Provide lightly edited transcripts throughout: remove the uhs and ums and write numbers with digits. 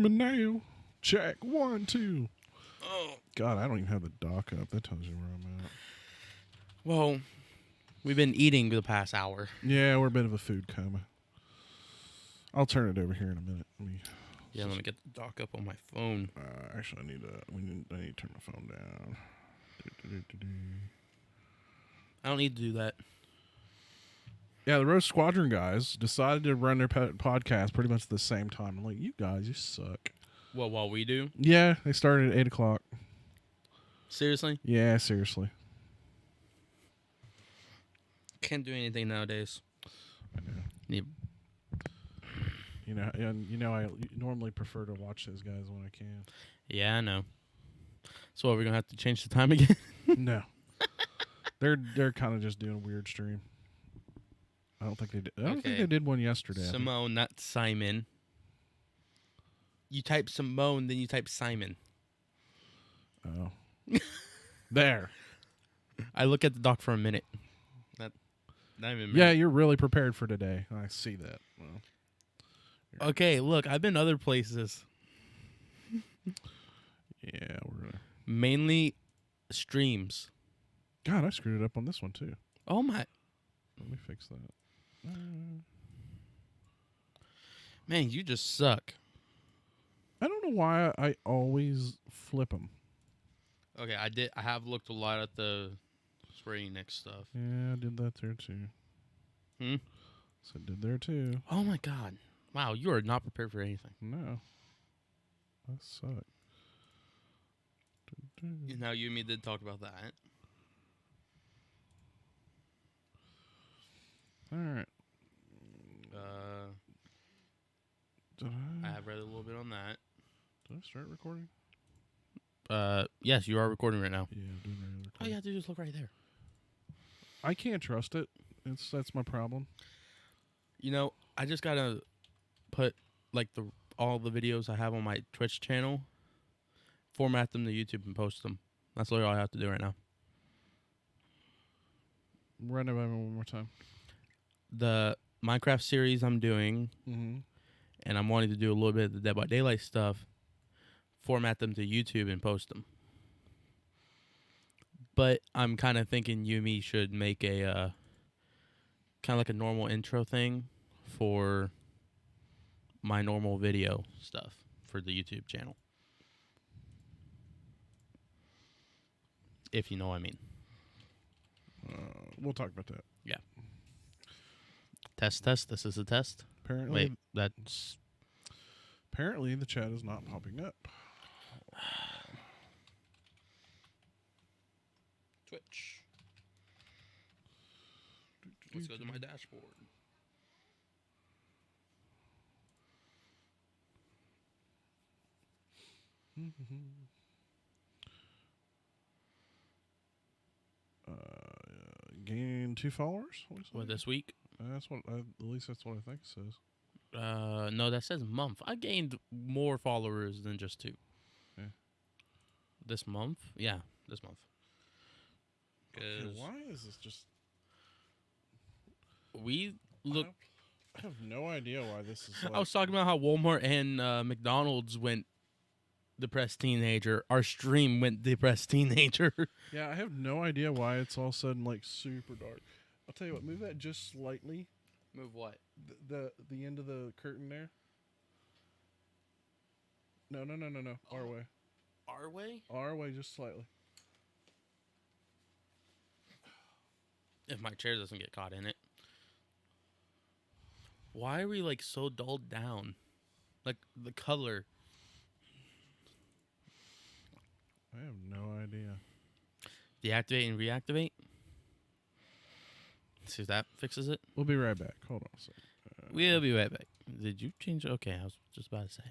coming now. Check 1, 2. Oh. God, I don't even have the dock up. That tells you where I'm at. Well, we've been eating the past hour. Yeah, we're a bit of a food coma. I'll turn it over here in a minute. Let me get the dock up on my phone. Actually, I need to turn my phone down. I don't need to do that. Yeah, the Rogue Squadron guys decided to run their podcast pretty much at the same time. I'm like, you guys, you suck. Well, while we do? Yeah, they started at 8 o'clock. Seriously? Yeah, seriously. Can't do anything nowadays. I know. I normally prefer to watch those guys when I can. Yeah, I know. So we're going to have to change the time again? No. They're kind of just doing a weird stream. I don't think they did. I don't think they did one yesterday. Simone, not Simon. You type Simone, then you type Simon. Oh. There. I look at the doc for a minute. Not even a minute. Yeah, you're really prepared for today. I see that. Well, okay, look, I've been other places. Yeah, we're gonna. Mainly streams. God, I screwed it up on this one too. Oh my. Let me fix that. Man, you just suck. I don't know why I always flip them. Okay, I have looked a lot at the Square Enix stuff. Yeah, I did that there too. So I did there too. Oh my god. Wow, you are not prepared for anything. No. That sucked. Now you and me did talk about that. All right. I have read a little bit on that. Did I start recording? Yes, you are recording right now. Yeah, I'm doing recording. All you have to do is look right there. I can't trust it. That's my problem. You know, I just gotta put like all the videos I have on my Twitch channel, format them to YouTube and post them. That's literally all I have to do right now. Run it by me one more time. The Minecraft series I'm doing, and I'm wanting to do a little bit of the Dead by Daylight stuff, format them to YouTube and post them. But I'm kind of thinking you and me should make a kind of like a normal intro thing for my normal video stuff for the YouTube channel. If you know what I mean. We'll talk about that. Yeah. Test. This is a test. Apparently, that's... Apparently, the chat is not popping up. Twitch. Let's go to my dashboard. Gain 2 followers? What, this week? That's what. At least that's what I think it says. No, that says month. I gained more followers than just 2. Yeah. This month? Yeah, this month. Okay, why is this just... We look... I have no idea why this is like... I was talking about how Walmart and McDonald's went depressed teenager. Our stream went depressed teenager. Yeah, I have no idea why it's all of a sudden like super dark. I'll tell you what, move that just slightly. Move what? The end of the curtain there. No. Our way. Our way? Our way, just slightly. If my chair doesn't get caught in it. Why are we like so dulled down? Like the color. I have no idea. Deactivate and reactivate. See if that fixes it. We'll be right back. Hold on a second. We'll be right back. Did you change? Okay, I was just about to say.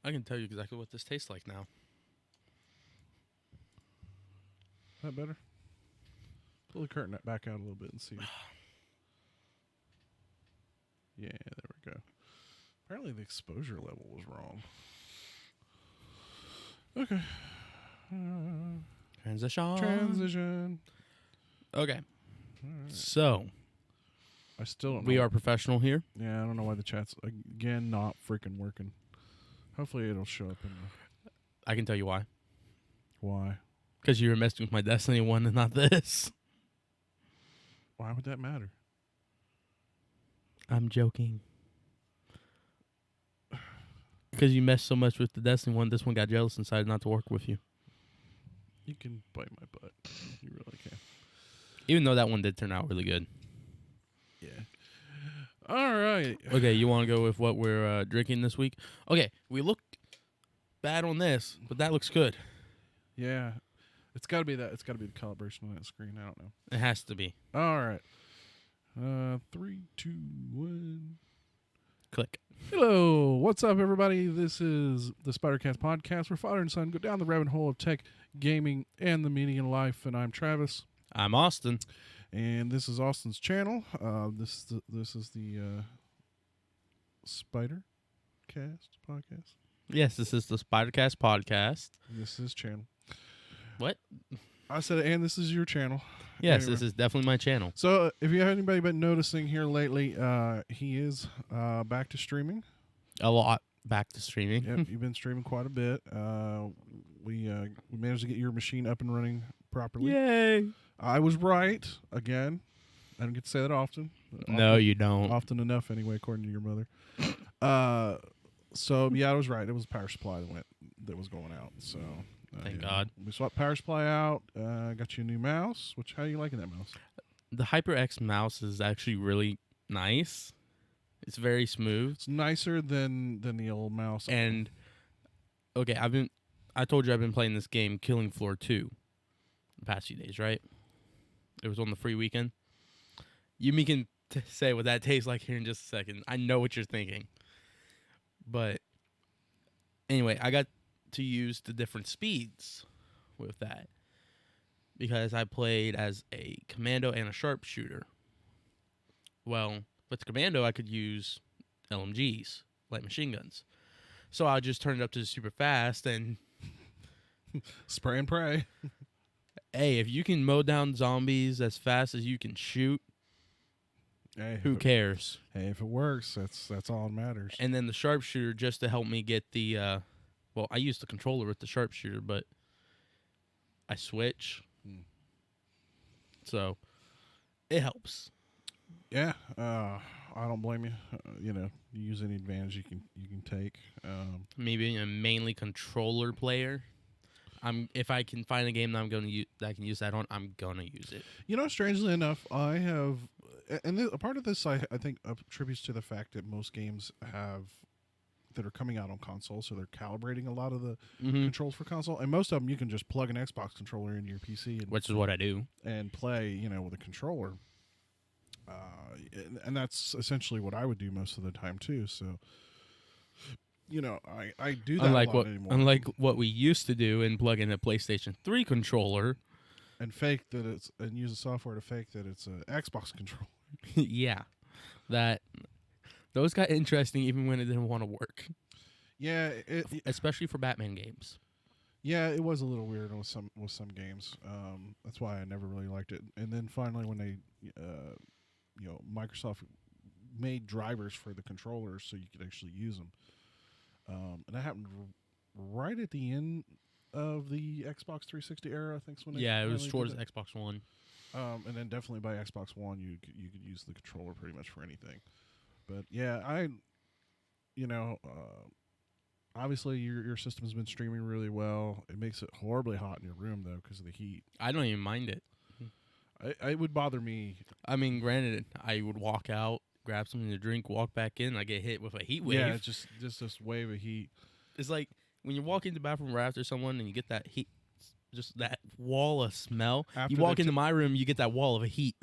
I can tell you exactly what this tastes like now. Is that better? Pull the curtain back out a little bit and see. Yeah, there we go. Apparently the exposure level was wrong. Okay. Transition. Okay. Alright. So, I still don't know. we are professional here. Yeah, I don't know why the chat's, again, not freaking working. Hopefully it'll show up in the... I can tell you why. Why? Because you were messing with my Destiny 1 and not this. Why would that matter? I'm joking. Because you messed so much with the Destiny 1, this one got jealous and decided not to work with you. You can bite my butt. You really can. Even though that one did turn out really good. Yeah. All right. Okay, you want to go with what we're drinking this week? Okay, we look bad on this, but that looks good. Yeah. It's got to be that. It's got to be the calibration on that screen. I don't know. It has to be. All right. 3, 2, 1. Click. Hello. What's up, everybody? This is the Spidercast Podcast, where father and son go down the rabbit hole of tech, gaming, and the meaning in life. And I'm Travis. I'm Austin. And this is Austin's channel. This is the Spidercast Podcast. Yes, this is the Spidercast Podcast. This is his channel. What? I said, and this is your channel. Yes, Anyway. this is definitely my channel. So, if you have anybody been noticing here lately, he is back to streaming. A lot back to streaming. Yep, you've been streaming quite a bit. We managed to get your machine up and running properly. Yay. I was right again. I don't get to say that often. No, you don't. Often enough, anyway, according to your mother. So yeah, I was right. It was power supply that was going out. So Thank God. We swapped power supply out. Got you a new mouse. How are you liking that mouse? The HyperX mouse is actually really nice. It's very smooth. It's nicer than the old mouse. And okay, I told you I've been playing this game, Killing Floor 2, the past few days, right? It was on the free weekend. You can say what that tastes like here in just a second. I know what you're thinking. But anyway, I got to use the different speeds with that because I played as a commando and a sharpshooter. Well, with the commando, I could use LMGs, light machine guns. So I just turned it up to super fast and spray and pray. Hey, if you can mow down zombies as fast as you can shoot, hey, who cares? Hey, if it works, that's all that matters. And then the sharpshooter just to help me get the well, I used the controller with the sharpshooter, but I switch. So it helps. Yeah, I don't blame you. You use any advantage you can take. Me being a mainly controller player, if I can find a game that I'm going to use that I can use that on, I'm gonna use it. Strangely enough, I have, and a part of this I think attributes to the fact that most games that are coming out on console, so they're calibrating a lot of the controls for console, and most of them you can just plug an Xbox controller into your PC, Which is what I do, and play, with a controller. And that's essentially what I would do most of the time too. So, I do that a lot anymore. Unlike what we used to do and plug in a PlayStation 3 controller. And fake that and use the software to fake that it's an Xbox controller. Yeah. Those got interesting even when it didn't want to work. Yeah. Especially for Batman games. Yeah, it was a little weird with some games. That's why I never really liked it. And then finally when they, Microsoft made drivers for the controllers so you could actually use them. And that happened right at the end of the Xbox 360 era, I think. When it was towards Xbox One. And then definitely by Xbox One, you could use the controller pretty much for anything. But yeah, obviously your system has been streaming really well. It makes it horribly hot in your room though because of the heat. I don't even mind it. It would bother me. I mean, granted, I would walk out, grab something to drink, walk back in, and I get hit with a heat wave. Yeah, just this wave of heat. It's like when you walk into the bathroom right after someone and you get that heat, just that wall of smell. You walk into my room, you get that wall of heat.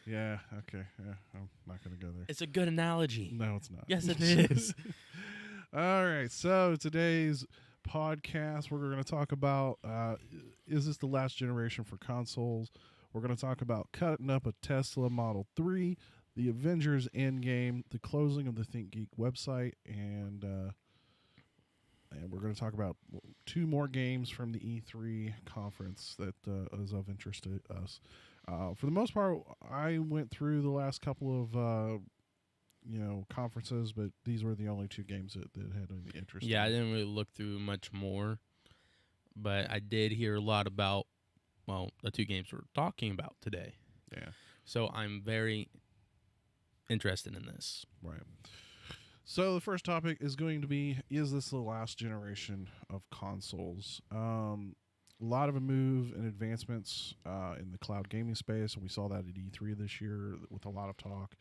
Yeah, okay. Yeah, I'm not going to go there. It's a good analogy. No, it's not. Yes, it is. All right, so today's podcast, we're going to talk about, is this the last generation for consoles? We're going to talk about cutting up a Tesla Model 3, the Avengers Endgame, the closing of the ThinkGeek website, and and we're going to talk about 2 more games from the E3 conference that is of interest to us. For the most part, I went through the last couple of conferences, but these were the only 2 games that had any interest. Yeah, I didn't really look through much more, but I did hear a lot about, the 2 games we're talking about today. Yeah. So I'm very interested in this. Right. So the first topic is going to be, is this the last generation of consoles? A lot of a move and advancements in the cloud gaming space, and we saw that at E3 this year with a lot of talk.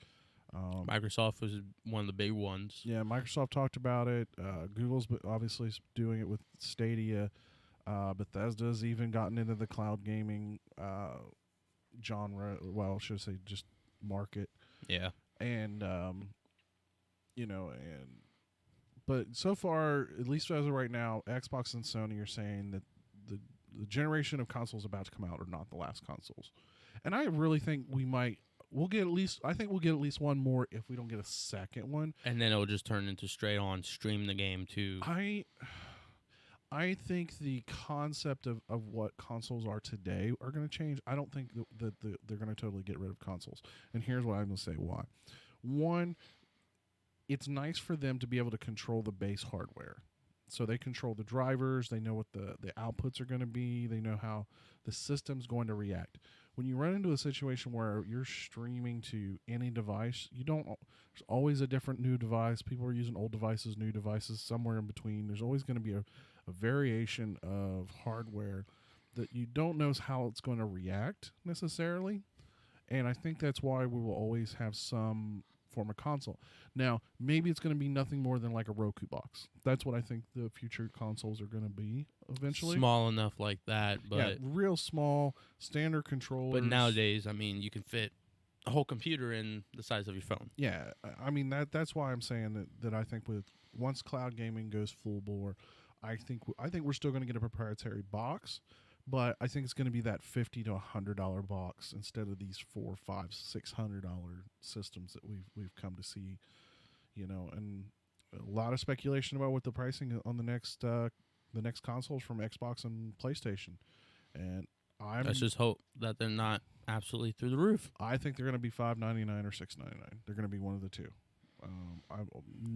Microsoft was one of the big ones. Yeah, Microsoft talked about it. Google's obviously doing it with Stadia. Bethesda's even gotten into the cloud gaming genre. Well, should I say just market. Yeah. And but so far, at least as of right now, Xbox and Sony are saying that the generation of consoles about to come out are not the last consoles. And I really think we'll get at least one more if we don't get a second one. And then it'll just turn into straight on stream the game too. I think the concept of what consoles are today are going to change. I don't think that they're going to totally get rid of consoles. And here's what I'm going to say why. One, it's nice for them to be able to control the base hardware. So they control the drivers. They know what the outputs are going to be. They know how the system's going to react. When you run into a situation where you're streaming to any device, there's always a different new device. People are using old devices, new devices, somewhere in between. There's always going to be a variation of hardware that you don't know how it's going to react necessarily. And I think that's why we will always have some form of console. Now, maybe it's going to be nothing more than like a Roku box. That's what I think the future consoles are going to be eventually. Small enough like that, but yeah, real small, standard controllers. But nowadays, I mean, you can fit a whole computer in the size of your phone. Yeah, I mean that's why I'm saying that I think once cloud gaming goes full bore, I think we're still going to get a proprietary box. But I think it's going to be that $50 to $100 box instead of these $400, $500, $600 systems that we've come to see, and a lot of speculation about what the pricing on the next consoles from Xbox and PlayStation, and let's just hope that they're not absolutely through the roof. I think they're going to be $599 or $699. They're going to be one of the two.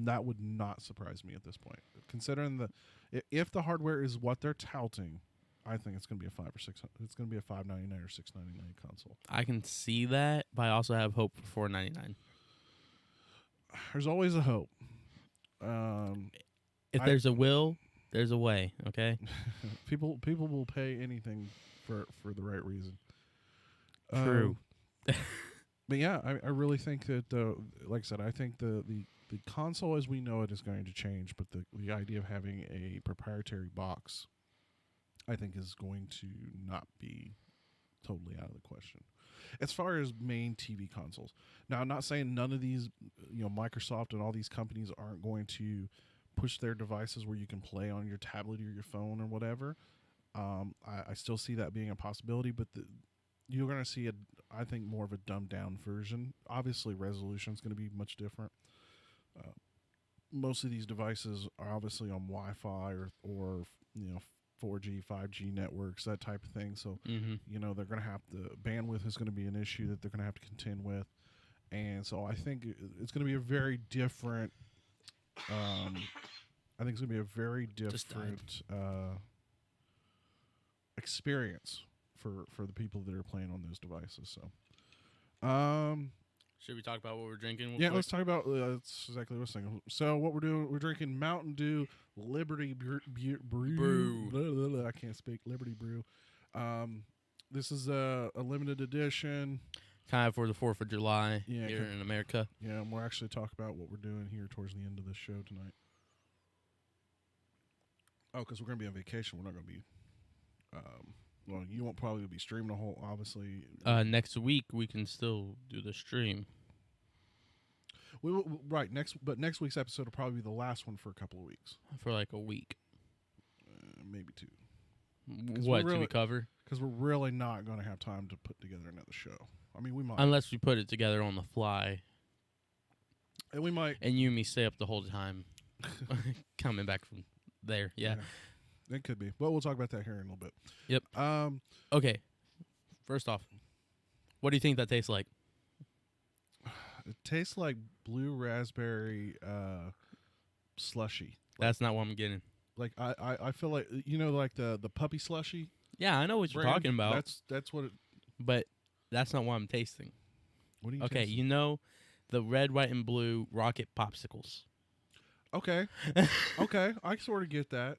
That would not surprise me at this point, considering if the hardware is what they're touting. I think it's going to be a $500 or $600. It's going to be a $599 or $699 console. I can see that, but I also have hope for $499. There's always a hope. If there's a will, there's a way. Okay. People will pay anything for the right reason. True. But yeah, I really think that, like I said, I think the console as we know it is going to change, but the idea of having a proprietary box, I think, is going to not be totally out of the question. As far as main TV consoles, now I'm not saying none of these, Microsoft and all these companies aren't going to push their devices where you can play on your tablet or your phone or whatever. I still see that being a possibility, but you're going to see I think more of a dumbed down version. Obviously, resolution is going to be much different. Most of these devices are obviously on Wi-Fi or 4G, 5G networks, that type of thing. So, they're going to have bandwidth is going to be an issue that they're going to have to contend with. And so I think it's going to be a very different, experience for the people that are playing on those devices. So, should we talk about what we're drinking? Yeah, let's talk about. That's exactly what I was thinking. So what we're doing, we're drinking Mountain Dew Liberty Brew. Blah, blah, I can't speak. Liberty Brew. This is a limited edition. Time for the 4th of July here in America. Yeah, and we'll actually talk about what we're doing here towards the end of the show tonight. Oh, because we're going to be on vacation. We're not going to be. Well, you won't probably be streaming a whole, obviously. Next week we can still do the stream. We will, right, next week's episode will probably be the last one for a couple of weeks. For like a week. Maybe 2. What, to cover? Because we're really not going to have time to put together another show. I mean, we might. Unless we put it together on the fly. And we might. And you and me stay up the whole time coming back from there. Yeah. It could be. But we'll talk about that here in a little bit. Yep. Okay. First off, what do you think that tastes like? It tastes like blue raspberry slushy. That's not what I'm getting. Like I feel like like the puppy slushy. Yeah, I know what you're brand? talking about. That's what it. But that's not what I'm tasting. What are you? Okay, tasting? the red, white, and blue rocket popsicles. Okay. Okay, I sort of get that.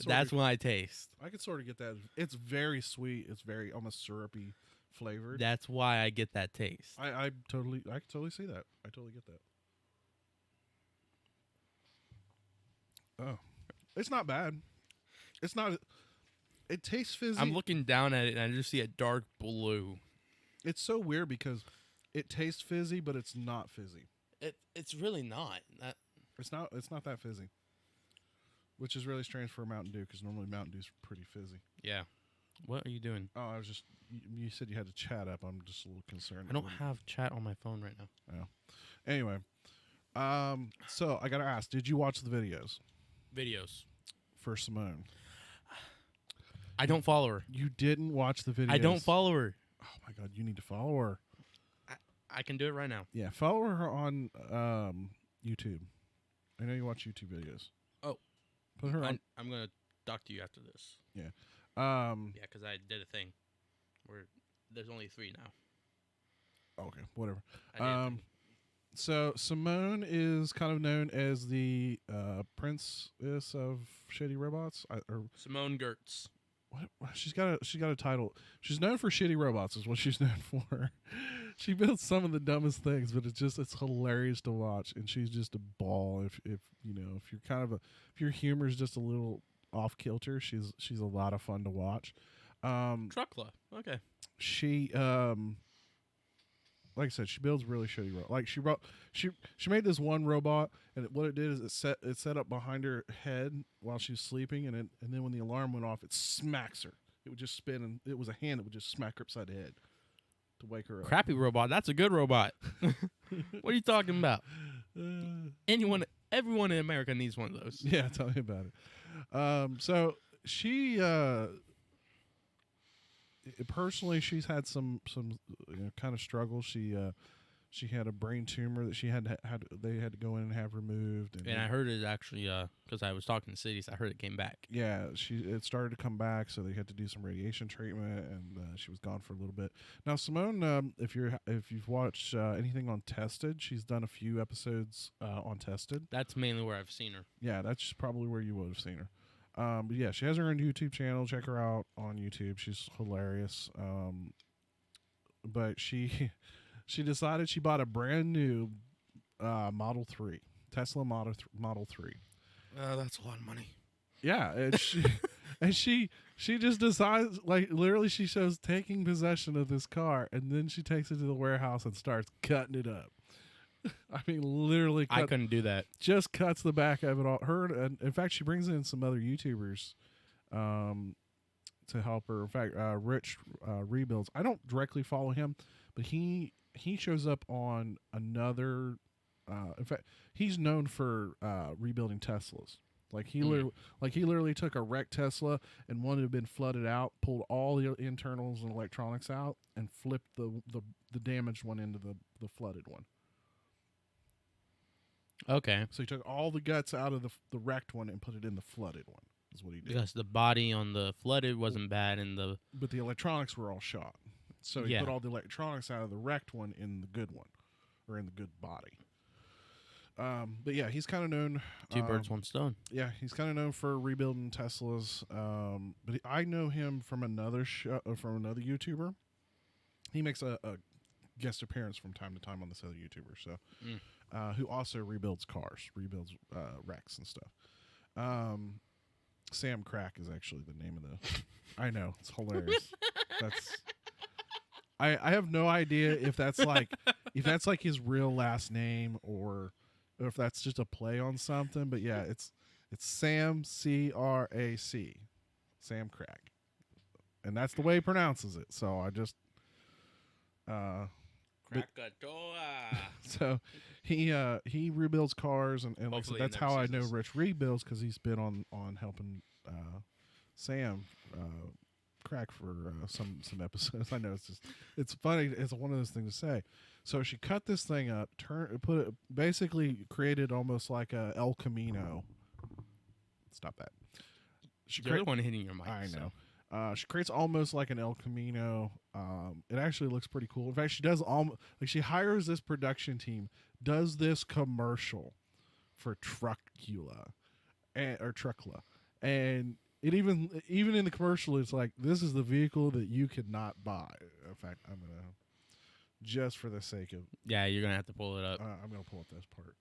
That's what I taste. I can sort of get that. It's very sweet. It's very almost syrupy flavored. That's why I get that taste. I can totally see that. I totally get that. Oh, it's not bad. It's not. It tastes fizzy. I'm looking down at it and I just see a dark blue. It's so weird because it tastes fizzy, but it's not fizzy. It's really not. It's not that fizzy, which is really strange for a Mountain Dew because normally Mountain Dew's pretty fizzy. Yeah. What are you doing? Oh, I was just. You said you had to chat up. I'm just a little concerned. I don't have chat on my phone right now. Oh. Anyway, so I gotta ask: did you watch the videos for Simone? I don't follow her. You didn't watch the videos. I don't follow her. Oh my god, you need to follow her. I can do it right now. Yeah, follow her on YouTube. I know you watch YouTube videos. Oh, put her on. I'm gonna talk to you after this. Yeah. Yeah, because I did a thing where there's only 3 now. Okay, whatever. I did. So Simone is kind of known as the princess of shitty robots. Simone Gertz. What? She's got a title. She's known for shitty robots. Is what she's known for. She builds some of the dumbest things, but it's hilarious to watch, and she's just a ball. If your humor is just a little off kilter, she's a lot of fun to watch. Truckla. Okay. She like I said, she builds really shitty robots. Like she made this one robot, and what it did is it set up behind her head while she was sleeping, and then when the alarm went off, it smacks her. It would just spin, and it was a hand that would just smack her upside the head to wake her up. Crappy robot. That's a good robot. What are you talking about? Everyone in America needs one of those. Yeah, tell me about it. So she personally, she's had some kind of struggles. She had a brain tumor that they had to go in and have removed. And I heard it actually because I was talking to cities. I heard it came back. Yeah, it started to come back, so they had to do some radiation treatment, and she was gone for a little bit. Now, Simone, if you've watched anything on Tested, she's done a few episodes on Tested. That's mainly where I've seen her. Yeah, that's probably where you would have seen her. But yeah, she has her own YouTube channel. Check her out on YouTube. She's hilarious. But she decided she bought a brand new Model 3, Tesla Model 3. That's a lot of money. Yeah, and she just decides, like, literally she shows taking possession of this car, and then she takes it to the warehouse and starts cutting it up. I mean, literally. I couldn't do that. Just cuts the back of it all. And in fact, she brings in some other YouTubers to help her. In fact, Rich Rebuilds. I don't directly follow him, but he shows up on another. In fact, he's known for rebuilding Teslas. Like he literally took a wrecked Tesla and one that had been flooded out, pulled all the internals and electronics out, and flipped the damaged one into the flooded one. Okay. So he took all the guts out of the wrecked one and put it in the flooded one. Is what he did. Because the body on the flooded wasn't bad, but the electronics were all shot. So he put all the electronics out of the wrecked one in the good one, or in the good body. But yeah, he's kind of known. 2 birds, 1 stone. Yeah, he's kind of known for rebuilding Teslas. But I know him from another YouTuber. He makes a guest appearance from time to time on this other YouTuber. So. Who also rebuilds cars, rebuilds wrecks and stuff. Sam Crack is actually the name of the. I know, it's hilarious. I have no idea if that's like his real last name or if that's just a play on something. But yeah, it's Sam C-R-A-C, Sam Crack, and that's the way he pronounces it. So I just Krakatoa. So he rebuilds cars, and like I said, that's how I know Rich rebuilds, because he's been on helping Sam crack for some episodes. I know it's funny. It's one of those things to say. So she cut this thing up, basically created almost like a El Camino. Stop that. You're the one hitting your mic. I know. She creates almost like an El Camino. It actually looks pretty cool. In fact, she does she hires this production team, does this commercial for Truckula, and it even in the commercial, it's like, this is the vehicle that you could not buy. In fact, I'm gonna, just for the sake of, you're gonna have to pull it up. I'm gonna pull up this part.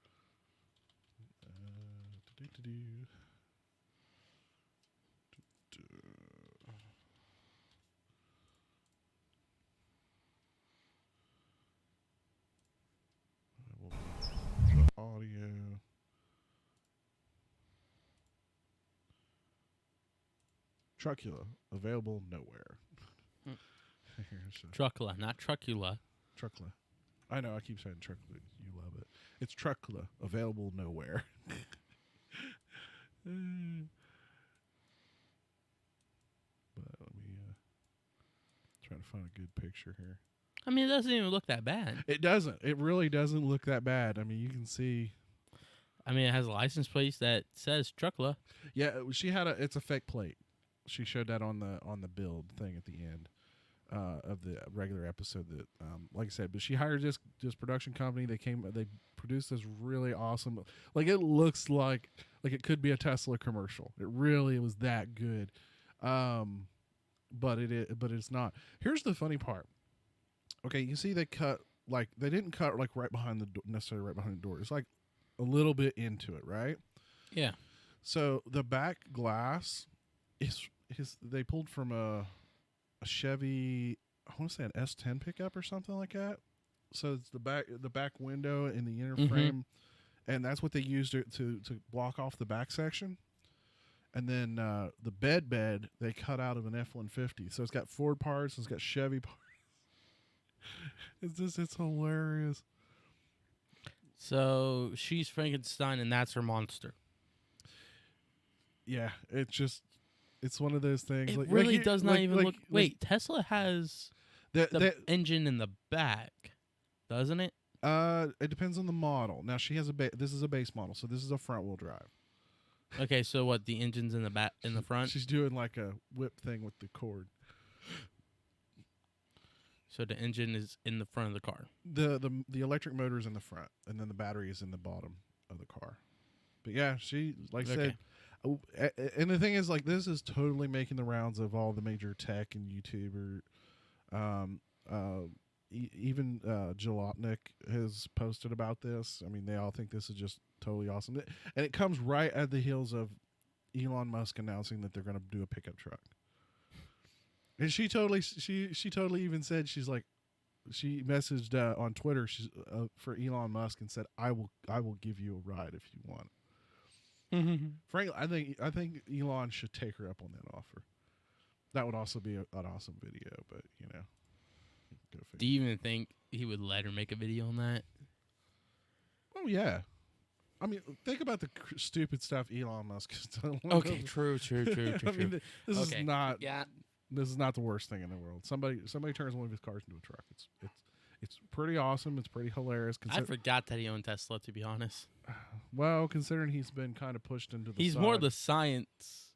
Audio. Truckula, available nowhere. Truckula, not Truckula. Truckula. I know, I keep saying Truckula. You love it. It's Truckula, available nowhere. But let me try to find a good picture here. I mean, it doesn't even look that bad. It doesn't. It really doesn't look that bad. I mean, you can see. I mean, it has a license plate that says Truckla. Yeah, she had it's a fake plate. She showed that on the build thing at the end of the regular episode. That, like I said, but she hired this production company. They produced this really awesome. Like, it looks like it could be a Tesla commercial. It really was that good. But it's not. Here's the funny part. Okay, you see they didn't cut like right behind the necessarily right behind the door. It's like a little bit into it, right? Yeah. So the back glass is they pulled from a Chevy, I want to say an S10 pickup or something like that. So it's the back window in the inner frame, and that's what they used to block off the back section. And then the bed they cut out of an F-150. So it's got Ford parts, it's got Chevy parts. It's hilarious. So she's Frankenstein, and that's her monster. Yeah, it's one of those things. It really does not even look. Wait, Tesla has the engine in the back, doesn't it? It depends on the model. Now she has this is a base model, so this is a front wheel drive. Okay, so what? The engine's in the back, in the front. She's doing like a whip thing with the cord. So the engine is in the front of the car. The electric motor is in the front, and then the battery is in the bottom of the car. But yeah, she I said, and the thing is, like, this is totally making the rounds of all the major tech and YouTuber. Even Jalopnik has posted about this. I mean, they all think this is just totally awesome, and it comes right at the heels of Elon Musk announcing that they're going to do a pickup truck. And she totally even said, she's like, she messaged on Twitter for Elon Musk and said, I will give you a ride if you want. Frankly, I think Elon should take her up on that offer. That would also be an awesome video, but you know. Go figure. Do you even think he would let her make a video on that? Oh yeah. I mean, think about the stupid stuff Elon Musk has done. Okay, true. I mean, this is not. Yeah. This is not the worst thing in the world. Somebody turns one of his cars into a truck. It's pretty awesome. It's pretty hilarious. I forgot that he owned Tesla, to be honest. Well, considering he's been kind of pushed into the He's more the science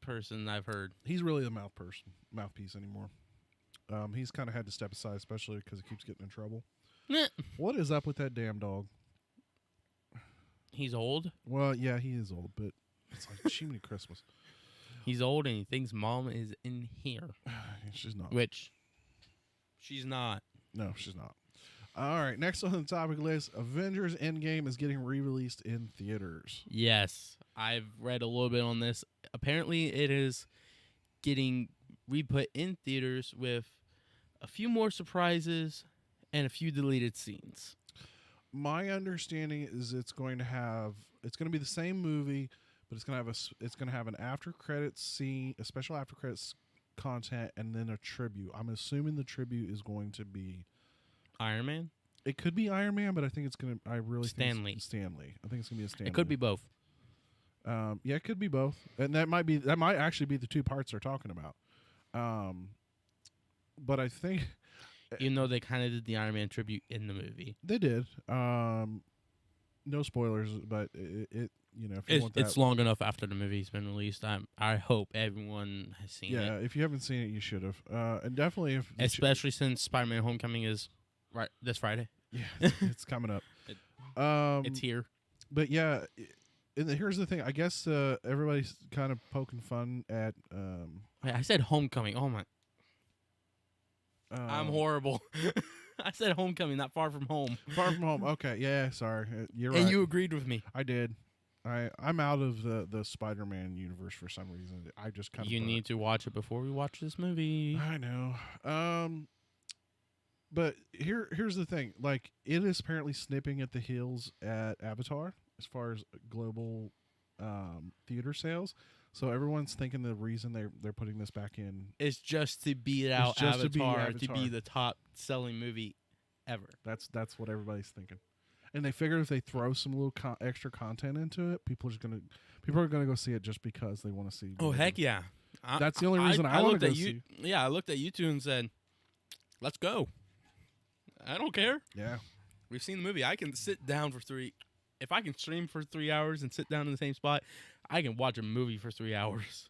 person, I've heard. He's really the mouthpiece anymore. He's kind of had to step aside, especially because he keeps getting in trouble. What is up with that damn dog? He's old? Well, yeah, he is old, but it's like Jiminy Christmas. He's old and he thinks mom is in here. She's not. Which, she's not. No, she's not. All right, next on the topic list, Avengers Endgame is getting re-released in theaters. Yes, I've read a little bit on this. Apparently, it is getting re-put in theaters with a few more surprises and a few deleted scenes. My understanding is it's going to be the same movie, but it's going to have an after credits scene, a special after credits content and then a tribute. I'm assuming the tribute is going to be Iron Man. It could be Iron Man, but I think it's gonna. I really Stanley. think it's Stanley. I think it's gonna be a Stanley. It could be both. Yeah, it could be both, and that might actually be the two parts they're talking about. But I think, Even though they kind of did the Iron Man tribute in the movie, they did. No spoilers, but it you know, if you want that, it's long enough after the movie's been released. I hope everyone has seen it. yeah, if you haven't seen it, you should have. And definitely if Especially since Spider-Man: Homecoming is right this Friday. yeah, it's coming up. It's here. But yeah, and here's the thing. I guess everybody's kind of poking fun at. Wait, I said Homecoming. Oh my! I'm horrible. I said Homecoming, not Far From Home. Far From Home. Okay, yeah, sorry. You're right. And you agreed with me. I did. I'm out of the Spider-Man universe for some reason. I just kind of. You need to watch it before we watch this movie. I know. But here's the thing. Like, it is apparently snipping at the heels at Avatar as far as global theater sales. So everyone's thinking the reason they're putting this back in It's just to beat out just Avatar, to be to be the top selling movie ever. That's what everybody's thinking. And they figure if they throw some little extra content into it, people are gonna go see it just because they want to see. Oh heck yeah! That's the only reason I want to go see. Yeah, I looked at you two and said, "Let's go." I don't care. Yeah, we've seen the movie. I can sit down for 3. If I can stream for 3 hours and sit down in the same spot, I can watch a movie for 3 hours.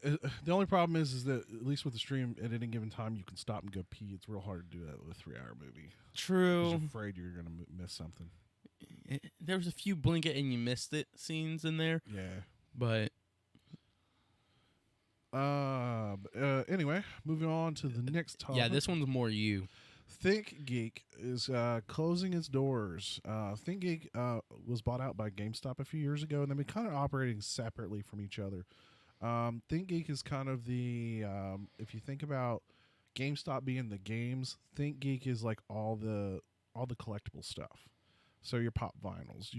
The only problem is that at least with the stream, at any given time, you can stop and go pee. It's real hard to do that with a 3-hour movie. True. You're afraid you're gonna miss something. There was a few blink it and you missed it scenes in there. Yeah. But anyway, moving on to the next topic. yeah, this one's more you. ThinkGeek is closing its doors. ThinkGeek was bought out by GameStop a few years ago, and they've been kind of operating separately from each other. ThinkGeek is kind of the if you think about GameStop being the games, ThinkGeek is like all the collectible stuff. So your pop vinyls,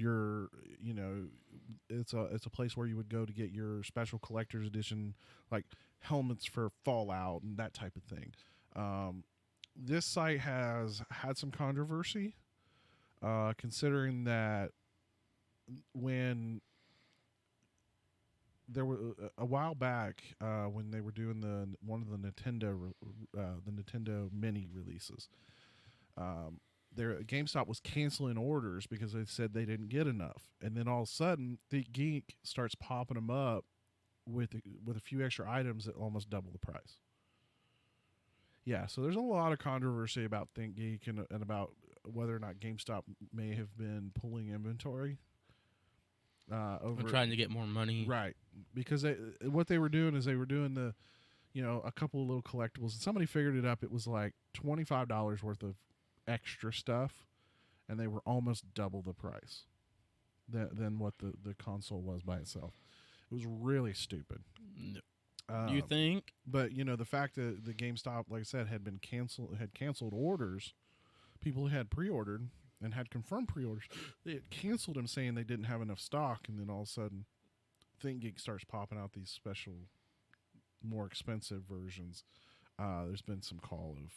it's a place where you would go to get your special collector's edition, like helmets for Fallout and that type of thing. This site has had some controversy, considering that when there were a while back when they were doing one of the Nintendo Mini releases, GameStop was canceling orders because they said they didn't get enough, and then all of a sudden, ThinkGeek starts popping them up with a few extra items that almost double the price. Yeah, so there's a lot of controversy about ThinkGeek and about whether or not GameStop may have been pulling inventory. Over trying to get more money. Right. Because what they were doing is they were doing a couple of little collectibles. And somebody figured it up. It was like $25 worth of extra stuff, and they were almost double the price than what the console was by itself. It was really stupid. You think? But the fact that the GameStop, like I said, had canceled orders, people who had pre-ordered and had confirmed pre-orders, they had canceled them saying they didn't have enough stock, and then all of a sudden, ThinkGeek starts popping out these special, more expensive versions. There's been some call of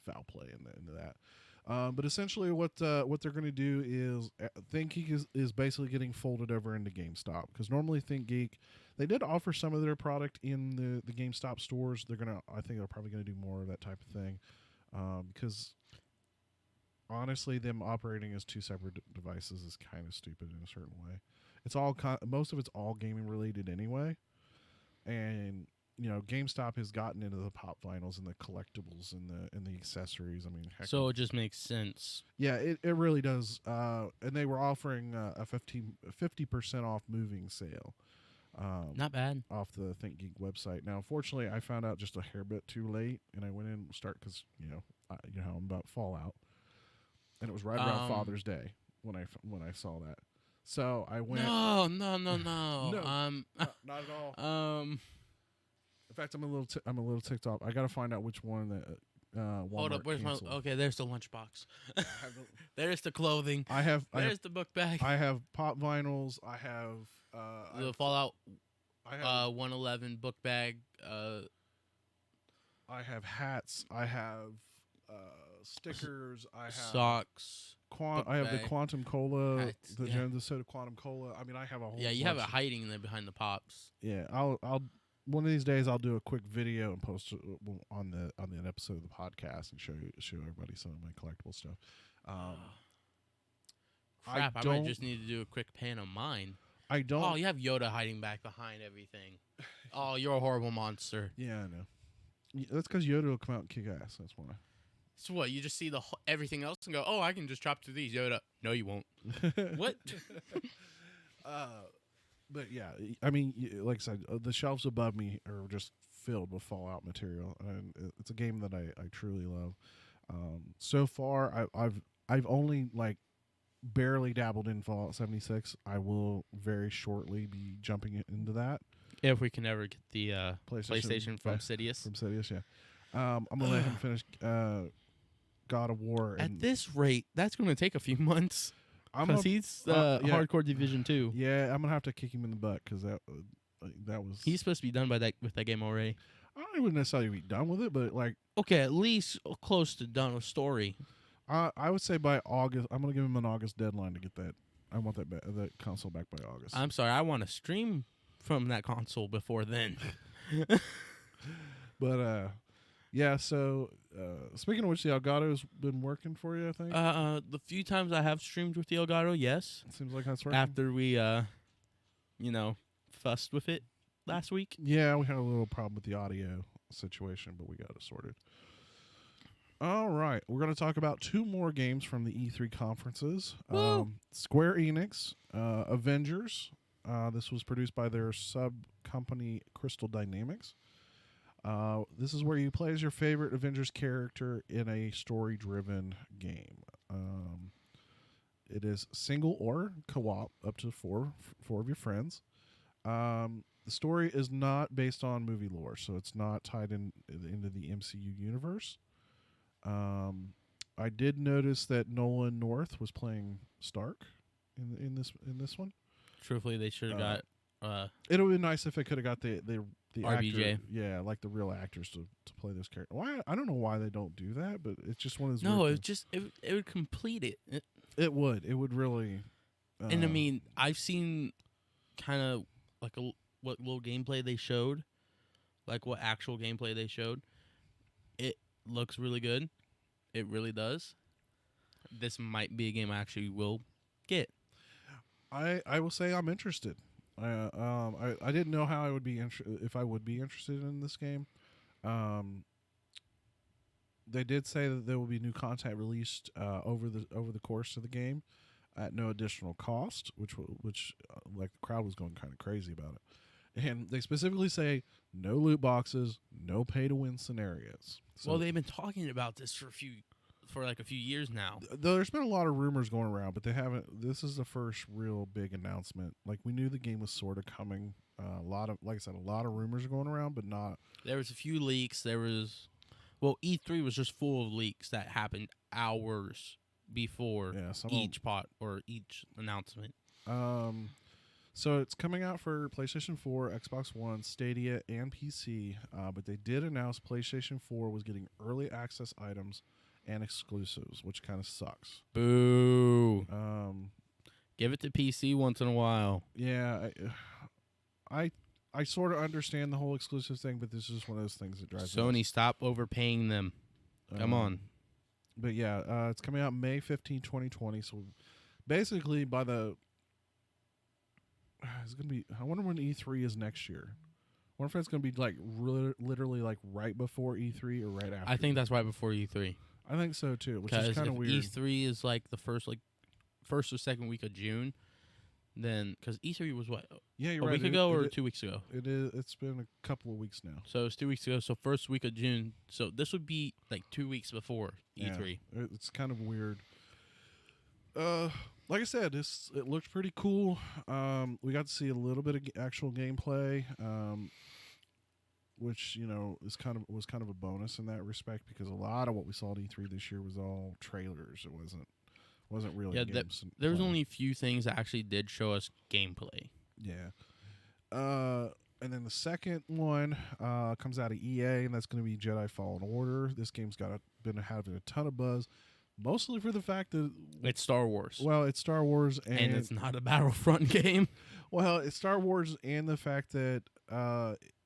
foul play into that. But essentially what they're going to do is ThinkGeek is basically getting folded over into GameStop, because normally ThinkGeek, they did offer some of their product in the GameStop stores. I think they're probably going to do more of that type of thing, because honestly, them operating as two separate devices is kind of stupid in a certain way. It's all most of it's all gaming related anyway, and GameStop has gotten into the pop vinyls and the collectibles and the accessories. I mean, heck, so it just makes sense. Yeah, it really does. And they were offering a 50% off moving sale. Not bad. Off the ThinkGeek website. Now, unfortunately, I found out just a hair bit too late, and I went in and because I'm about Fallout, and it was right around Father's Day when I saw that. So I went. No. No, not at all. In fact, I'm a little ticked off. I got to find out which one that Walmart Hold up, where's canceled. okay, there's the lunchbox. There's the clothing. There's the book bag. I have pop vinyls. I have the Fallout I have 111 book bag. I have hats. I have stickers. I have Socks. I have the bag, Quantum Cola, hats, the yeah. Genesis Soda Quantum Cola. I mean, I have a whole. Yeah, you have it bunch. hiding in there behind the pops. Yeah, I'll one of these days I'll do a quick video and post it on the episode of the podcast and show everybody some of my collectible stuff. Crap, I might just need to do a quick pan of mine. I don't. Oh, you have Yoda hiding back behind everything. Oh, you're a horrible monster. Yeah, I know. That's because Yoda will come out and kick ass. That's why. So what? You just see everything else and go, "Oh, I can just chop through these." Yoda, no, you won't. What? But yeah, I mean, like I said, the shelves above me are just filled with Fallout material, and it's a game that I truly love. So far, I've only like barely dabbled in Fallout 76. I will very shortly be jumping into that. If we can ever get the PlayStation from Sidious. From Sidious, yeah. I'm gonna let him finish God of War. At this rate, that's going to take a few months. Because he's hardcore Division 2. Yeah, I'm gonna have to kick him in the butt because that was. He's supposed to be done with that game already. I don't even necessarily be done with it, but like. Okay, at least close to done with story. I would say by August. I'm gonna give him an August deadline to get that. I want that console back by August. I'm sorry, I want to stream from that console before then. But yeah. So speaking of which, the Elgato's been working for you, I think. The few times I have streamed with the Elgato, yes. It seems like that's working. After we, fussed with it last week. Yeah, we had a little problem with the audio situation, but we got it sorted. All right, we're going to talk about two more games from the E3 conferences. Square Enix, Avengers. This was produced by their sub-company Crystal Dynamics. This is where you play as your favorite Avengers character in a story-driven game. It is single or co-op, up to four of your friends. The story is not based on movie lore, so it's not tied into the MCU universe. I did notice that Nolan North was playing Stark in this one. Truthfully, they should have got. It would be nice if they could have got the RBJ. Actor, yeah, like the real actors to play this character. Why? I don't know why they don't do that, but it's just one of those. No, it would complete it. It would really. And I mean, I've seen kind of like what little gameplay they showed, like what actual gameplay they showed. It looks really good. It really does. This might be a game I actually will get. I will say I'm interested. I didn't know how I would be if I would be interested in this game. They did say that there will be new content released over the course of the game at no additional cost, which like the crowd was going kind of crazy about it. And they specifically say no loot boxes, no pay to win scenarios. So, well, they've been talking about this for a few years now. There's been a lot of rumors going around, but they haven't. This is the first real big announcement. Like, we knew the game was sort of coming. A lot of rumors are going around, but not. There was a few leaks. E3 was just full of leaks that happened hours before each announcement. So it's coming out for PlayStation 4, Xbox One, Stadia, and PC. But they did announce PlayStation 4 was getting early access items and exclusives, which kind of sucks. Boo. Give it to PC once in a while. Yeah, I sort of understand the whole exclusive thing, but this is just one of those things that drives Sony, stop overpaying them. Come on. But yeah, it's coming out May 15, 2020. So basically, it's gonna be. I wonder when E3 is next year. I wonder if it's gonna be like literally like right before E3 or right after. I think that's right before E3. I think so too, which is kind of weird. E3 is like the first or second week of June. Then, because E3 was what? Yeah, you're a right. week ago or 2 weeks ago? It is. It's been a couple of weeks now. So it's 2 weeks ago. So first week of June. So this would be like 2 weeks before E3. Yeah, it's kind of weird. Like I said, it looked pretty cool. We got to see a little bit of actual gameplay, which was kind of a bonus in that respect, because a lot of what we saw at E3 this year was all trailers. It wasn't really games. There was only a few things that actually did show us gameplay. Yeah. And then the second one comes out of EA, and that's going to be Jedi Fallen Order. This game's been having a ton of buzz, mostly for the fact that it's Star Wars. Well, it's Star Wars, and it's not a Battlefront game. Well, it's Star Wars, and the fact that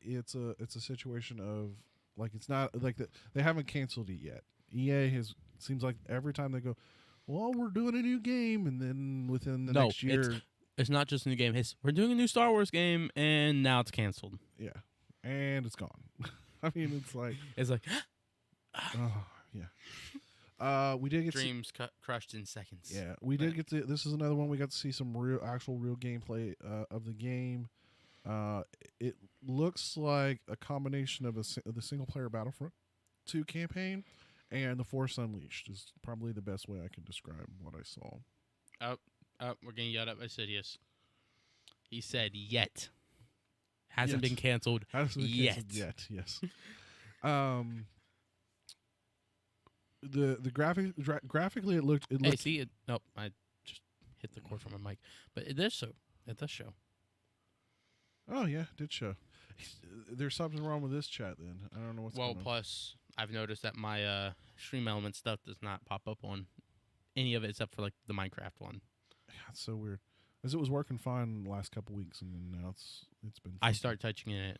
it's a situation of like it's not like that they haven't canceled it yet. EA seems like every time they go, well, we're doing a new game, and then within the next year. It's not just a new game. We're doing a new Star Wars game, and now it's canceled. Yeah, and it's gone. I mean, it's like oh yeah. We did get dreams crushed in seconds. Yeah, we did get to. This is another one we got to see some real gameplay of the game. It looks like a combination of the single player Battlefront 2 campaign and the Force Unleashed is probably the best way I can describe what I saw. We're getting yelled at by Sidious. He said yet. Hasn't been canceled yet. Yes. The graphically it looked. Hey, see it? Nope, I just hit the cord from my mic. But it does show. It does show. Oh yeah, it did show. There's something wrong with this chat. Then I don't know what's going on. Well, plus I've noticed that my Stream Element stuff does not pop up on any of it except for like the Minecraft one. Yeah, it's so weird. As it was working fine the last couple weeks, and then now it's been. I start touching it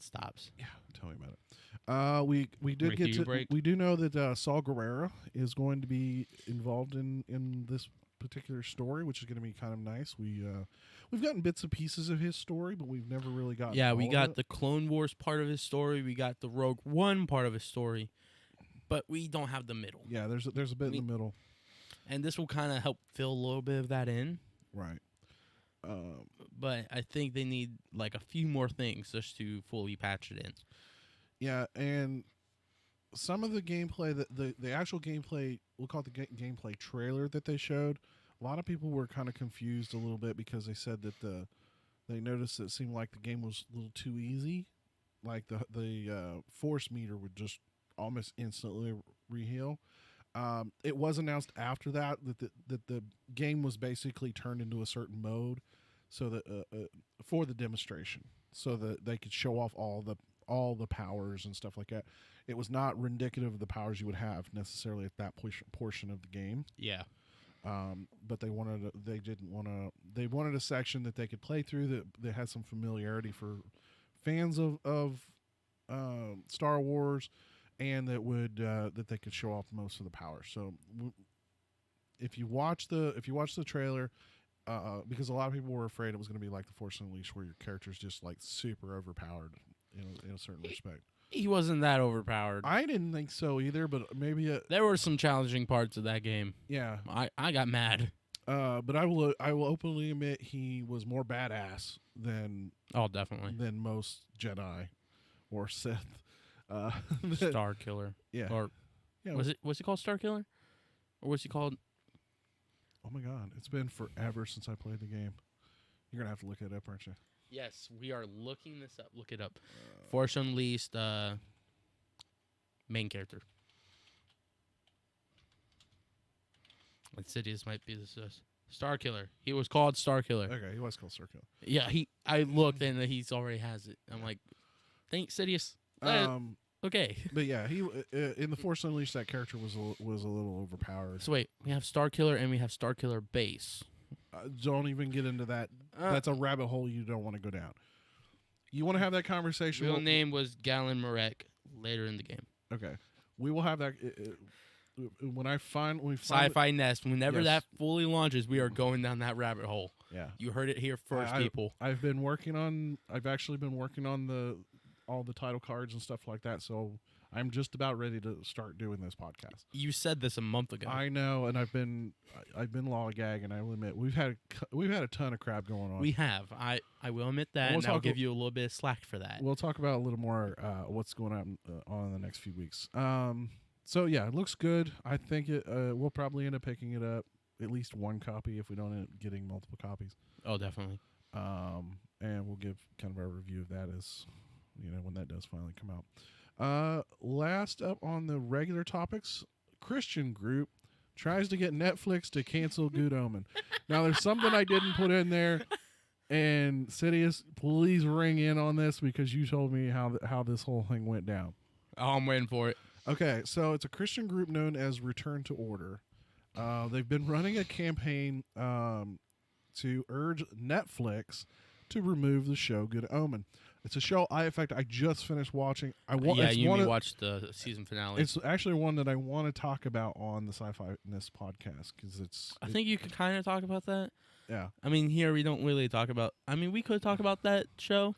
stops. Yeah, tell me about it. We did Ricky, get to. break. We do know that Saul Guerrero is going to be involved in this particular story, which is going to be kind of nice. We've gotten bits and pieces of his story, but we've never really gotten. Yeah, all we of got it. the Clone Wars part of his story. We got the Rogue One part of his story, but we don't have the middle. Yeah, there's a bit in the middle, and this will kind of help fill a little bit of that in. Right. But I think they need like a few more things just to fully patch it in. Yeah, and some of the gameplay, the actual gameplay, we'll call it the gameplay trailer that they showed. A lot of people were kind of confused a little bit because they said that they noticed that it seemed like the game was a little too easy. Like the force meter would just almost instantly reheal. It was announced after that the game was basically turned into a certain mode, so that for the demonstration, so that they could show off all the powers and stuff like that. It was not indicative of the powers you would have necessarily at that portion of the game. Yeah. But they wanted a section that they could play through that had some familiarity for fans of Star Wars, and that they could show off most of the power. So if you watch the trailer, because a lot of people were afraid it was going to be like the Force Unleashed, where your character's just like super overpowered in a certain respect. He wasn't that overpowered. I didn't think so either, but maybe there were some challenging parts of that game. Yeah, I got mad. But I will openly admit he was more badass than definitely than most Jedi or Sith. Star Killer. Yeah. Or yeah, was he called Star Killer? Or was he called? Oh my God, it's been forever since I played the game. You're gonna have to look it up, aren't you? Yes, we are looking this up. Look it up. Force Unleashed, main character. Insidious might be this Star Killer. He was called Star Killer. Okay, he was called Star Killer. Yeah, I looked and he's already has it. I'm like, thanks, Sidious. Okay. But yeah, he in the Force Unleashed, that character was a little overpowered. So wait, we have Star Killer and we have Star Killer Base. Don't even get into that. That's a rabbit hole you don't want to go down. You want to have that conversation. Real name was Galen Marek later in the game. Okay, we will have that when we Sci-Fi Nest. Whenever Yes. that fully launches, we are going down that rabbit hole. Yeah, You heard it here first, people. I've actually been working on all the title cards and stuff like that. So I'm just about ready to start doing this podcast. You said this a month ago. I know, and I've been lollygag, and I will admit we've had a ton of crap going on. We have. I will admit that, We'll and I'll talk give you a little bit of slack for that. We'll talk about a little more what's going on in the next few weeks. So yeah, it looks good. I think we'll probably end up picking it up, at least one copy if we don't end up getting multiple copies. Oh, definitely. And we'll give kind of our review of that as when that does finally come out. Last up on the regular topics, Christian group tries to get Netflix to cancel Good Omen. Now, there's something I didn't put in there. And Sidious, please ring in on this because you told me how this whole thing went down. Oh, I'm waiting for it. Okay, so it's a Christian group known as Return to Order. They've been running a campaign to urge Netflix to remove the show Good Omen. It's a show I just finished watching. You watched the season finale. It's actually one that I want to talk about on the Sci-Fi-ness podcast because I think you could kind of talk about that. Yeah. I mean, here we don't really talk about. I mean, we could talk about that show.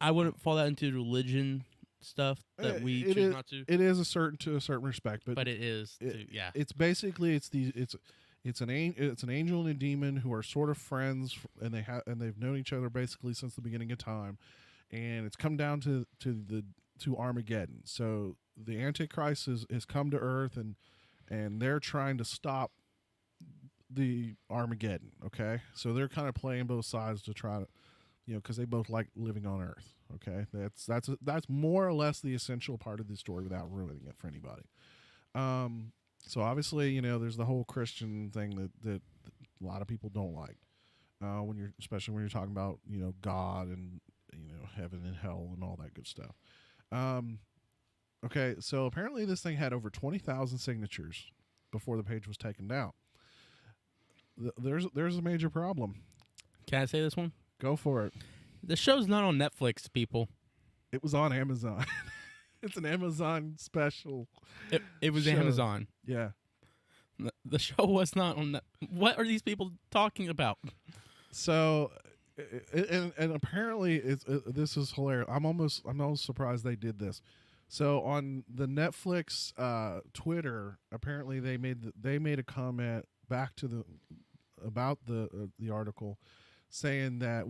I wouldn't fall that into religion stuff that we choose not to. It is to a certain respect, but it is. It's basically it's an angel and a demon who are sort of friends, and they've known each other basically since the beginning of time, and it's come down to Armageddon. So the Antichrist has come to Earth, and they're trying to stop the Armageddon. Okay, so they're kind of playing both sides to try to, because they both like living on Earth. Okay, that's more or less the essential part of the story without ruining it for anybody. So obviously, there's the whole Christian thing that a lot of people don't like especially when you're talking about God and heaven and hell and all that good stuff. Okay, so apparently this thing had over 20,000 signatures before the page was taken down. There's a major problem. Can I say this one? Go for it. The show's not on Netflix, people. It was on Amazon. It's an Amazon special. It was show. Amazon. Yeah. The show was not on that. What are these people talking about? So, and apparently this is hilarious. I'm almost surprised they did this. So on the Netflix Twitter, apparently they made a comment back to about the article, saying that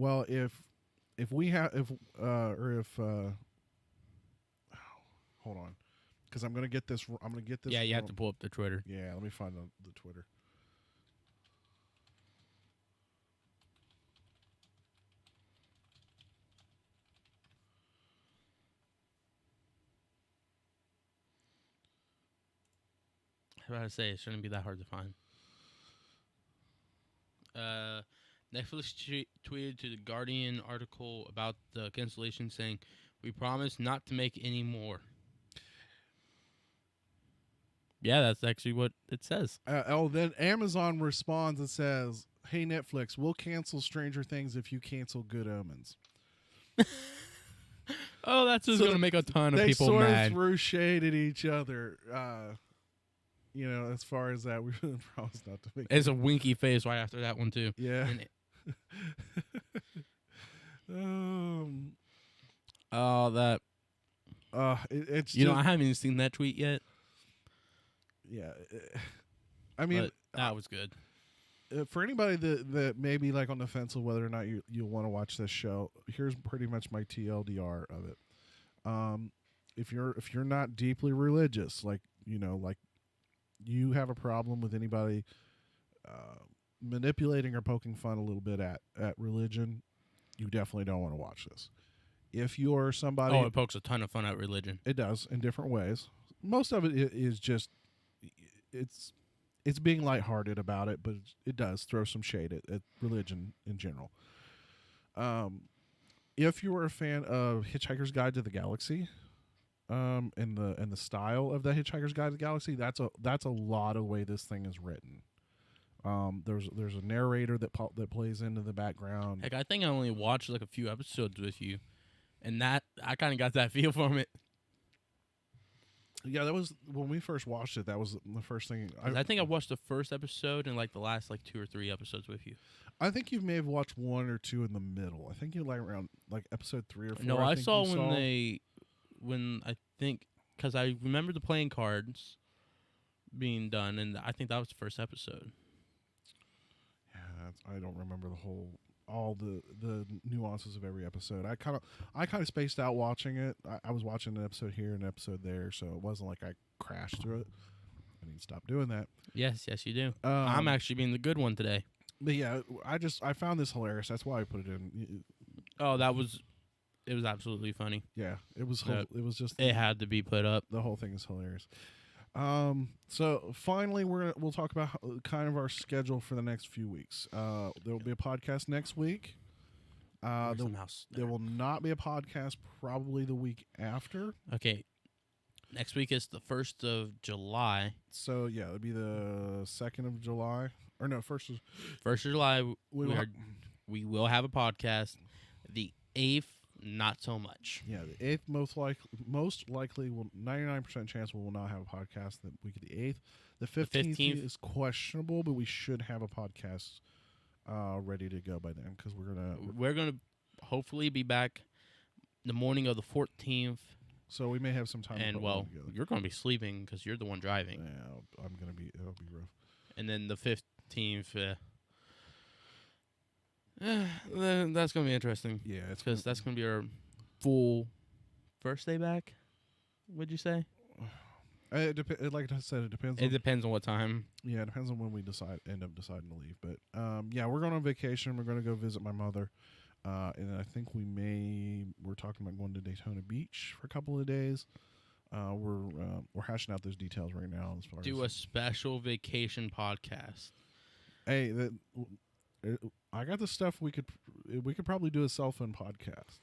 hold on, because I'm gonna get this. Yeah, you have to pull up the Twitter. Yeah, let me find the Twitter. I was about to say it shouldn't be that hard to find. Netflix tweeted to the Guardian article about the cancellation saying, "We promise not to make any more." Yeah, that's actually what it says. Then Amazon responds and says, "Hey Netflix, we'll cancel Stranger Things if you cancel Good Omens." Oh, that's just going to make a ton of people mad. They sort of threw shade at each other. As far as that, we promise not to make. It's a winky face right after that one too. Yeah. That. It's I haven't even seen that tweet yet. Yeah, I mean, but that was good. For anybody that may be like on the fence of whether or not you'll want to watch this show, here's pretty much my TLDR of it. If you're not deeply religious, like you have a problem with anybody manipulating or poking fun a little bit at religion, you definitely don't want to watch this. If you're somebody, it pokes a ton of fun at religion. It does in different ways. Most of it is just it's being lighthearted about it, but it does throw some shade at religion in general. If you are a fan of Hitchhiker's Guide to the Galaxy, and the style of the Hitchhiker's Guide to the Galaxy, that's a lot of the way this thing is written. There's a narrator that plays into the background. Heck, I think I only watched like a few episodes with you, and that I kind of got that feel from it. Yeah, that was when we first watched it. That was the first thing. I think I watched the first episode and like the last 2 or 3 episodes with you. I think you may have watched 1 or 2 in the middle. I think you around episode 3 or 4. No, I saw when I think because I remember the playing cards being done, and I think that was the first episode. Yeah, I don't remember all the nuances of every episode. I kind of spaced out watching it. I was watching an episode here and an episode there, so it wasn't like I crashed through it. I need to stop doing that. Yes, you do. I'm actually being the good one today. But yeah, I found this hilarious. That's why I put it in. Oh, it was absolutely funny. Yeah, it was. It was just. It had to be put up. The whole thing is hilarious. So finally, we'll talk about kind of our schedule for the next few weeks. There will be a podcast next week. There will not be a podcast probably the week after. Okay. Next week is the 1st of July. So, yeah, it would be the 2nd of July. Or no, 1st of July, we will have a podcast. The 8th, not so much. Yeah, the 8th most likely will 99% chance we will not have a podcast the week of the 8th. The 15th is questionable, but we should have a podcast ready to go by then because we're gonna hopefully be back the morning of the 14th. So we may have some time. And you're gonna be sleeping because you're the one driving. Yeah, it'll be rough. And then the 15th. That's gonna be interesting. Yeah, it's because that's gonna be our full first day back. Would you say? Like I said, it depends. It depends on what time. Yeah, it depends on when we end up deciding to leave. But yeah, we're going on vacation. We're going to go visit my mother, and I think we're talking about going to Daytona Beach for a couple of days. We're hashing out those details right now. As far a special vacation podcast. Hey, I got the stuff we could probably do a cell phone podcast.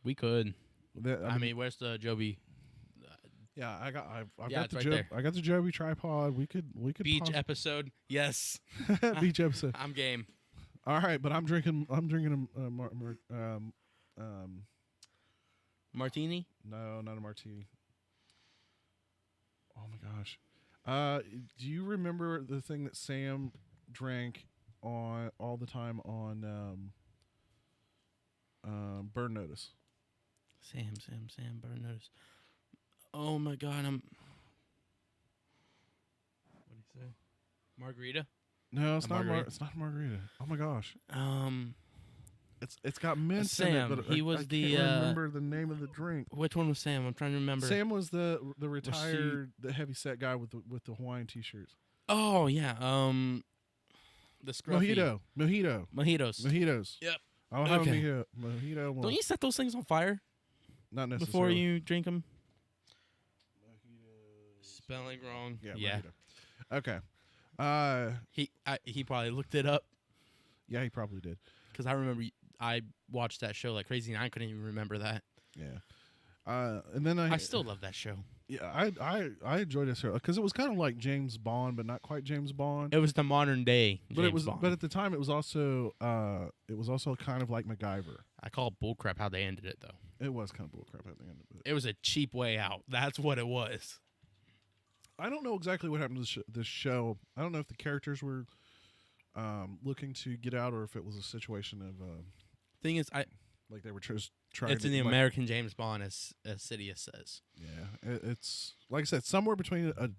We could. I mean, where's the Joby? Yeah, I've got the right there. I got the Joby tripod. We could beach episode. Yes. Beach episode. I'm game. All right, but I'm drinking martini? No, not a martini. Oh my gosh. Do you remember the thing that Sam drank on all the time on Burn Notice? Sam, Burn Notice. Oh my God, What do you say? Margarita? No, it's not. It's not margarita. Oh my gosh. It's got mint Sam, in it, but he was I can't remember the name of the drink. Which one was Sam? I'm trying to remember. Sam was the retired, the heavy set guy with the Hawaiian t-shirts. Oh yeah. The scruffy. Mojitos. Yep. I'll have a mojito. Don't you set those things on fire? Not necessarily. Before you drink them. Spelling wrong. Yeah. Okay. He probably looked it up. Yeah, he probably did. Because I remember I watched that show like crazy, and I couldn't even remember that. Yeah. And then I still love that show. Yeah, I enjoyed this show because it was kind of like James Bond, but not quite James Bond. It was the modern day James Bond. But at the time, it was also kind of like MacGyver. I call it bullcrap how they ended it, though. It was kind of bullcrap at the end of it. It was a cheap way out. That's what it was. I don't know exactly what happened to this show. I don't know if the characters were looking to get out or if it was a situation of. Thing is, like they were just trying. It's in the American James Bond, as Sidious says. Yeah, it's like I said, somewhere between a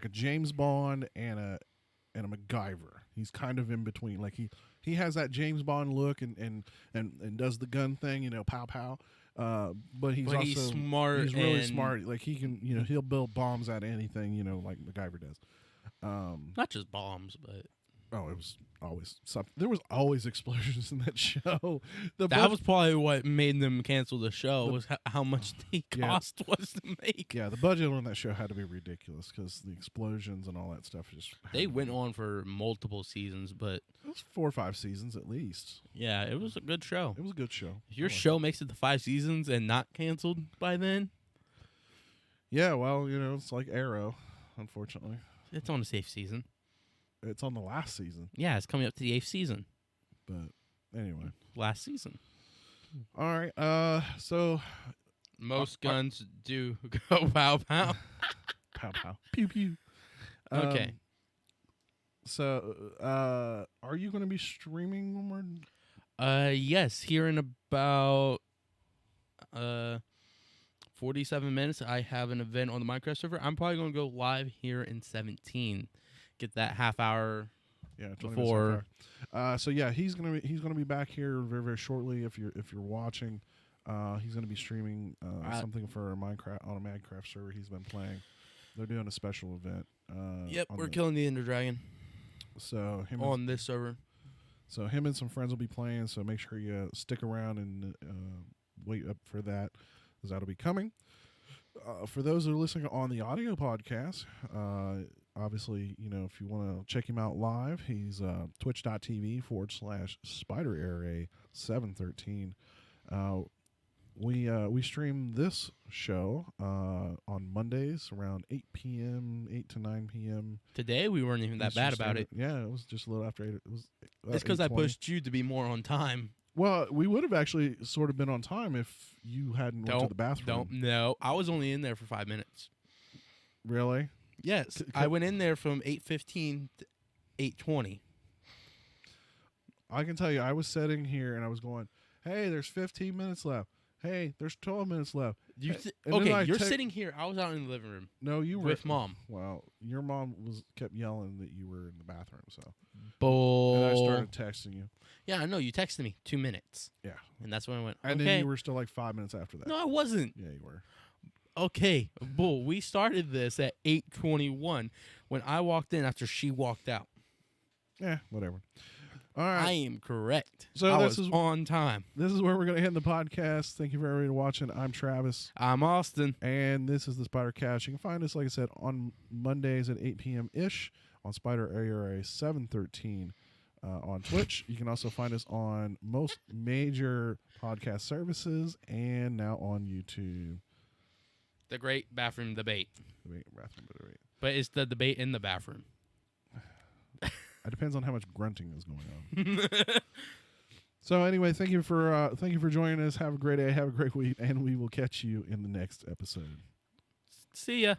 James Bond and a MacGyver. He's kind of in between. Like he has that James Bond look and does the gun thing, pow pow. But he's smart. He's really smart. Like he can, he'll build bombs out of anything, like MacGyver does. Not just bombs, but it was always something. There was always explosions in that show. That was probably what made them cancel the show. Was how much the cost was to make. Yeah, the budget on that show had to be ridiculous because the explosions and all that stuff just. They went on for multiple seasons, but it was 4 or 5 seasons at least. Yeah, it was a good show. It was a good show. If your show makes it to 5 seasons and not canceled by then. Yeah, well, it's like Arrow, unfortunately. It's on a safe season. It's on the last season. Yeah, it's coming up to the 8th season. But anyway. Last season. All right. So most guns do go pow pow. Pow pow. Pew pew. Okay. So are you going to be streaming when we're yes, here in about 47 minutes I have an event on the Minecraft server. I'm probably going to go live here in 17. Get that half hour before. So yeah, he's gonna be back here very, very shortly. If you're watching, he's gonna be streaming something for Minecraft on a Minecraft server he's been playing. They're doing a special event. We're killing the Ender Dragon. So this server. So him and some friends will be playing. So make sure you stick around and wait up for that, because that'll be coming. For those that are listening on the audio podcast, obviously, if you want to check him out live, he's twitch.tv/SpiderArray713. We stream this show on Mondays around 8 p.m., 8 to 9 p.m. Today we weren't even that bad about it. Yeah, it was just a little after 8. It was it's because I pushed you to be more on time. Well, we would have actually sort of been on time if you hadn't went to the bathroom. No, I was only in there for 5 minutes. Really? Yes, I went in there from 8:15 to 8:20. I can tell you, I was sitting here and I was going, "Hey, there's 15 minutes left. Hey, there's 12 minutes left." You're sitting here. I was out in the living room. No, you were with Mom. Well, your mom kept yelling that you were in the bathroom, so. Bull. And I started texting you. Yeah, I know. You texted me 2 minutes. Yeah. And that's when I went, And then you were still like 5 minutes after that. No, I wasn't. Yeah, you were. Okay, Bull, we started this at 8:21 when I walked in after she walked out. Yeah, whatever. All right. I am correct. So I this was is on time. This is where we're going to end the podcast. Thank you for everybody watching. I'm Travis. I'm Austin. And this is the Spidercast. You can find us, like I said, on Mondays at 8 p.m.-ish on SpiderArray713 on Twitch. You can also find us on most major podcast services and now on YouTube. The great bathroom debate. Bathroom debate. But it's the debate in the bathroom. It depends on how much grunting is going on. So anyway, thank you for joining us. Have a great day. Have a great week, and we will catch you in the next episode. See ya.